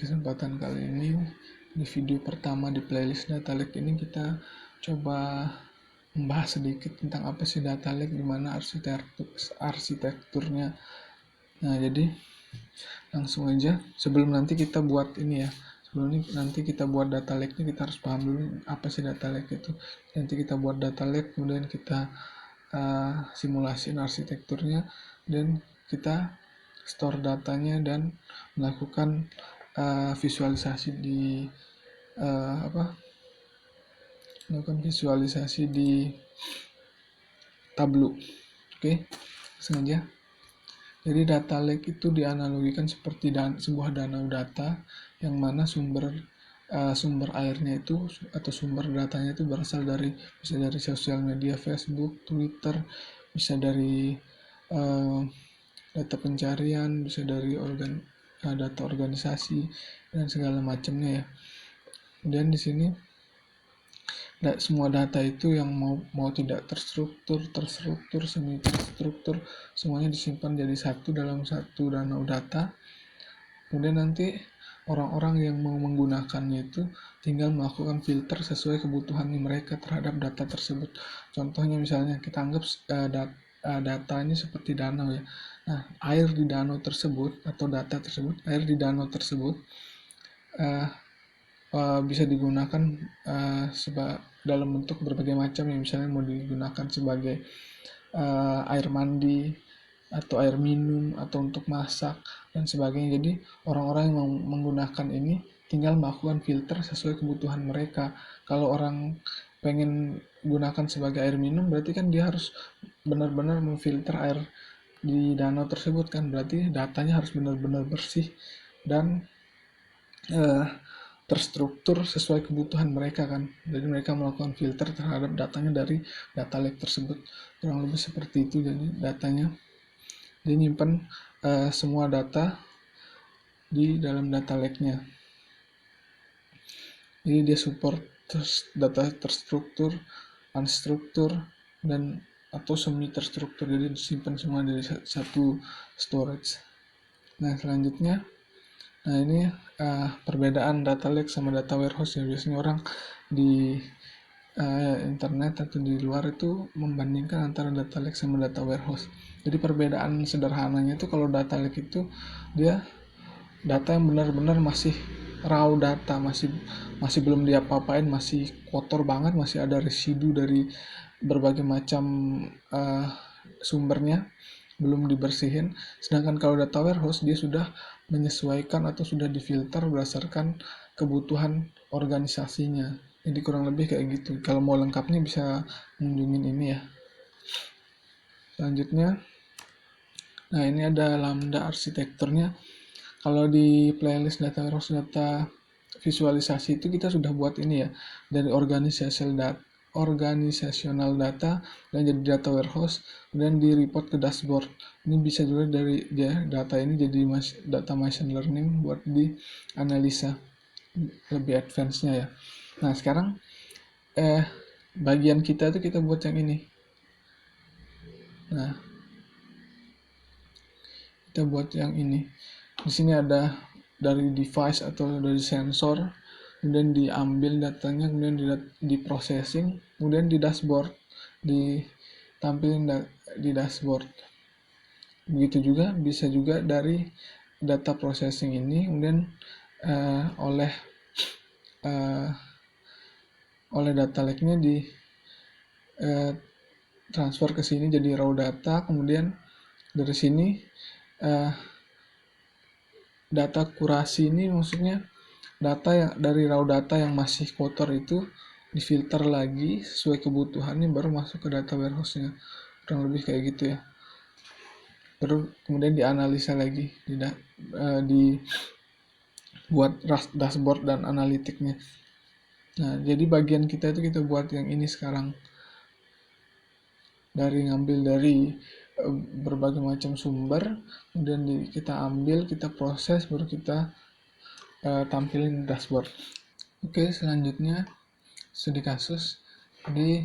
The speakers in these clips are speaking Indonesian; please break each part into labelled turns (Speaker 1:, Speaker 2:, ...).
Speaker 1: kesempatan kali ini, di video pertama di playlist Data Lake ini kita coba membahas sedikit tentang apa sih Data Lake, gimana arsitekturnya. Nah, jadi langsung aja, sebelum nanti kita buat ini ya, nanti kita buat Data Lake-nya, kita harus paham dulu apa sih Data Lake itu. Nanti kita buat Data Lake, kemudian kita simulasiin arsitekturnya, dan kita store datanya dan melakukan visualisasi di Tableau. Oke, sengaja. Jadi data lake itu dianalogikan seperti sebuah danau data yang mana sumber airnya itu atau sumber datanya itu berasal bisa dari sosial media, Facebook, Twitter, bisa dari data pencarian, bisa dari data organisasi dan segala macamnya ya. Kemudian di sini semua data itu yang mau tidak terstruktur, semi terstruktur, semuanya disimpan jadi satu dalam satu danau data. Kemudian nanti orang-orang yang mau menggunakannya itu tinggal melakukan filter sesuai kebutuhan mereka terhadap data tersebut. Contohnya misalnya kita anggap datanya seperti danau ya. Nah, air di danau tersebut atau data tersebut, air di danau tersebut bisa digunakan dalam bentuk berbagai macam ya. Misalnya mau digunakan sebagai air mandi atau air minum atau untuk masak dan sebagainya. Jadi orang-orang yang menggunakan ini tinggal melakukan filter sesuai kebutuhan mereka. Kalau orang pengen gunakan sebagai air minum, berarti kan dia harus benar-benar memfilter air di danau tersebut kan, berarti datanya harus benar-benar bersih dan terstruktur sesuai kebutuhan mereka kan. Jadi mereka melakukan filter terhadap datanya dari data lake tersebut. Kurang lebih seperti itu. Jadi datanya dia nyimpan semua data di dalam data lake-nya. Jadi dia support data terstruktur, unstruktur, dan atau semi terstruktur. Jadi disimpan semua dari satu storage. Nah, selanjutnya, ini perbedaan data lake sama data warehouse ya. Biasanya orang di internet atau di luar itu membandingkan antara data lake sama data warehouse. Jadi perbedaan sederhananya itu kalau data lake itu dia data yang benar-benar masih raw data, masih belum diapa-apain, masih kotor banget, masih ada residu dari berbagai macam sumbernya belum dibersihin. Sedangkan kalau data warehouse dia sudah menyesuaikan atau sudah difilter berdasarkan kebutuhan organisasinya. Jadi kurang lebih kayak gitu. Kalau mau lengkapnya bisa kunjungin ini ya. Selanjutnya, nah ini ada lambda arsitekturnya. Kalau di playlist data warehouse, data visualisasi itu kita sudah buat ini ya, dari organisasional data dan jadi data warehouse, kemudian di report ke dashboard. Ini bisa juga dari data ini jadi data machine learning buat di analisa lebih advance-nya ya. Nah, sekarang bagian kita itu kita buat yang ini. Nah, kita buat yang ini. Di sini ada dari device atau dari sensor, kemudian diambil datanya, kemudian di processing, kemudian di dashboard, ditampilin di dashboard. Begitu juga bisa juga dari data processing ini, kemudian oleh data lake-nya di transfer ke sini jadi raw data, kemudian dari sini data kurasi ini maksudnya data yang dari raw data yang masih kotor itu difilter lagi sesuai kebutuhannya baru masuk ke data warehouse-nya. Kurang lebih kayak gitu ya. Baru kemudian dianalisa lagi, buat dashboard dan analitiknya. Nah, jadi bagian kita itu kita buat yang ini sekarang. Ngambil dari berbagai macam sumber, kemudian kita ambil, kita proses, baru kita tampilin dashboard. Oke, selanjutnya studi kasus. Di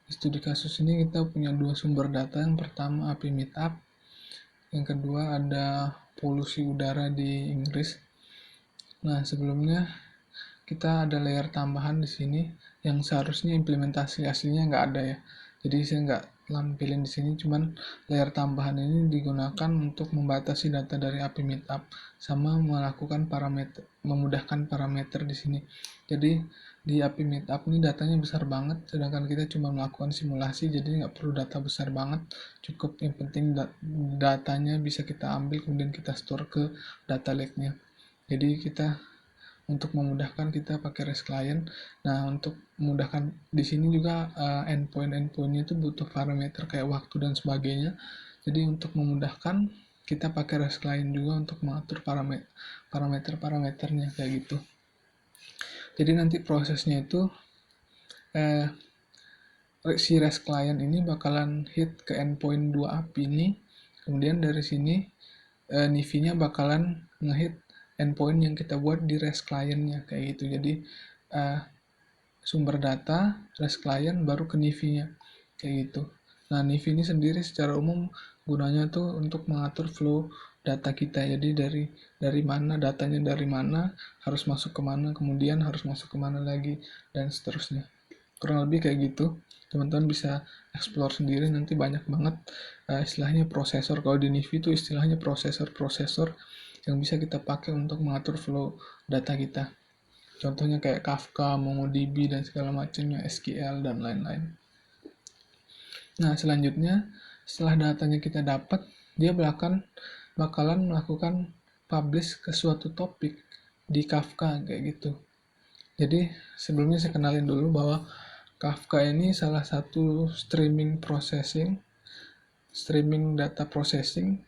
Speaker 1: studi kasus ini kita punya dua sumber data. Yang pertama API Meetup, yang kedua ada polusi udara di Inggris. Nah, sebelumnya kita ada layer tambahan di sini yang seharusnya implementasi aslinya nggak ada ya. Jadi saya nggak lampilin di sini, cuman layer tambahan ini digunakan untuk membatasi data dari API Meetup sama melakukan parameter, memudahkan parameter di sini. Jadi di API Meetup ini datanya besar banget, sedangkan kita cuma melakukan simulasi, jadi nggak perlu data besar banget. Cukup yang penting datanya bisa kita ambil kemudian kita store ke data lake-nya. Jadi kita untuk memudahkan kita pakai REST client. Nah, untuk memudahkan di sini juga endpoint-endpointnya itu butuh parameter kayak waktu dan sebagainya. Jadi untuk memudahkan kita pakai REST client juga untuk mengatur parameter-parameternya kayak gitu. Jadi nanti prosesnya itu si REST client ini bakalan hit ke endpoint 2 API ini. Kemudian dari sini Nivi-nya bakalan ngehit endpoint yang kita buat di REST client-nya kayak gitu. Jadi sumber data, REST client, baru ke Nivi-nya kayak gitu. Nah, Nivi ini sendiri secara umum gunanya tuh untuk mengatur flow data kita. Jadi dari mana datanya, dari mana harus masuk ke mana, kemudian harus masuk ke mana lagi, dan seterusnya. Kurang lebih kayak gitu. Teman-teman bisa explore sendiri, nanti banyak banget istilahnya prosesor. Kalau di Nivi itu istilahnya prosesor yang bisa kita pakai untuk mengatur flow data kita. Contohnya kayak Kafka, MongoDB, dan segala macamnya, SQL, dan lain-lain. Nah, selanjutnya, setelah datanya kita dapat, dia bakalan melakukan publish ke suatu topik di Kafka, kayak gitu. Jadi, sebelumnya saya kenalin dulu bahwa Kafka ini salah satu streaming data processing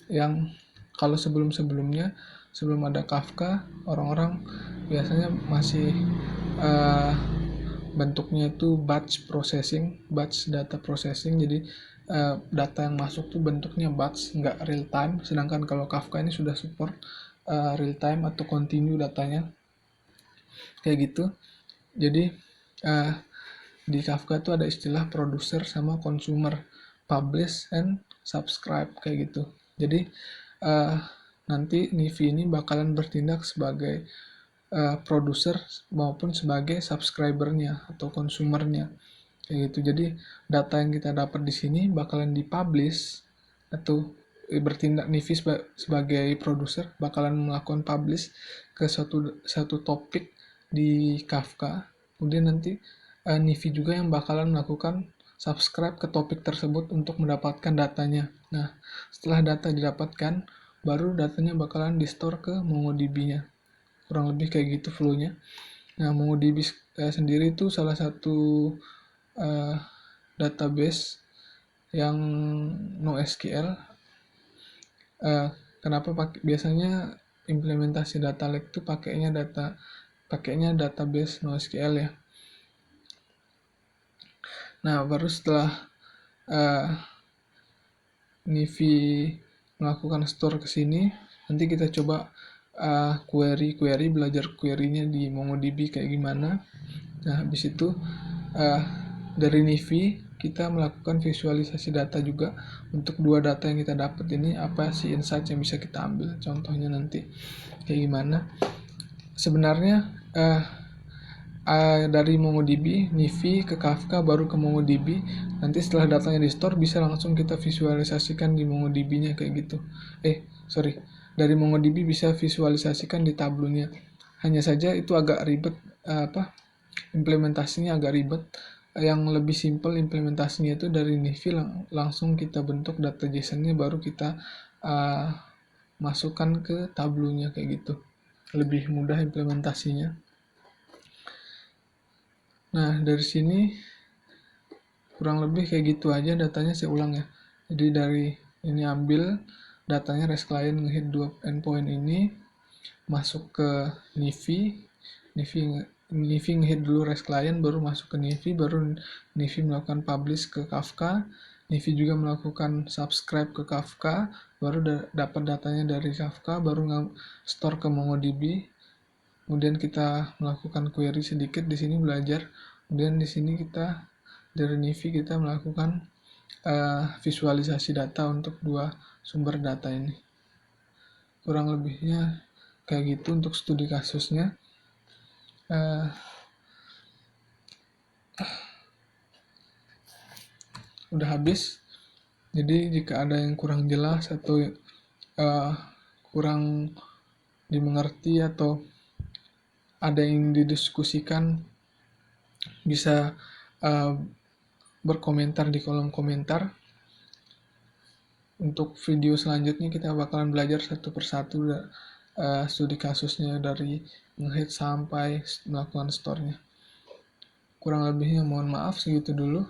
Speaker 1: yang kalau sebelum-sebelumnya, sebelum ada Kafka, orang-orang biasanya masih bentuknya itu batch data processing. Jadi data yang masuk tuh bentuknya batch, nggak real time. Sedangkan kalau Kafka ini sudah support real time atau continue datanya, kayak gitu. Jadi di Kafka tuh ada istilah producer sama consumer, publish and subscribe kayak gitu. Jadi nanti Nivi ini bakalan bertindak sebagai produser maupun sebagai subscribernya atau konsumernya kayak gitu. Jadi data yang kita dapat di sini bakalan dipublish atau bertindak Nivi sebagai produser bakalan melakukan publish ke satu topik di Kafka. Kemudian nanti Nivi juga yang bakalan melakukan subscribe ke topik tersebut untuk mendapatkan datanya. Nah, setelah data didapatkan, baru datanya bakalan di-store ke MongoDB-nya. Kurang lebih kayak gitu flow-nya. Nah, MongoDB sendiri itu salah satu database yang NoSQL. Kenapa biasanya implementasi data lake itu pakainya database NoSQL ya. Nah, baru setelah Nivi melakukan store ke sini, nanti kita coba belajar query-nya di MongoDB kayak gimana. Nah, habis itu dari Nivi kita melakukan visualisasi data juga untuk dua data yang kita dapat ini, apa sih insight yang bisa kita ambil. Contohnya nanti kayak gimana. Sebenarnya dari MongoDB, Nivi ke Kafka, baru ke MongoDB. Nanti setelah datanya di store bisa langsung kita visualisasikan di MongoDB-nya kayak gitu. Dari MongoDB bisa visualisasikan di Tableau-nya. Hanya saja itu agak ribet, implementasinya agak ribet. Yang lebih simpel implementasinya itu dari Nivi langsung kita bentuk data JSON-nya, baru kita masukkan ke Tableau-nya kayak gitu. Lebih mudah implementasinya. Nah, dari sini kurang lebih kayak gitu aja datanya, saya ulang ya. Jadi dari ini ambil datanya REST client ngehit 2 endpoint ini, masuk ke Nivi ngehit dulu REST client, baru masuk ke Nivi, baru Nivi melakukan publish ke Kafka, Nivi juga melakukan subscribe ke Kafka, baru dapat datanya dari Kafka, baru store ke MongoDB. Kemudian kita melakukan query sedikit di sini belajar. Kemudian di sini kita dari Nivi kita melakukan visualisasi data untuk dua sumber data ini. Kurang lebihnya kayak gitu untuk studi kasusnya. Udah habis. Jadi jika ada yang kurang jelas atau kurang dimengerti atau ada yang didiskusikan, bisa berkomentar di kolom komentar. Untuk video selanjutnya kita bakalan belajar satu persatu studi kasusnya dari nge-hit sampai melakukan store-nya. Kurang lebihnya mohon maaf, segitu dulu.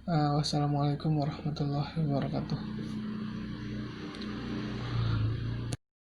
Speaker 1: Wassalamualaikum warahmatullahi wabarakatuh.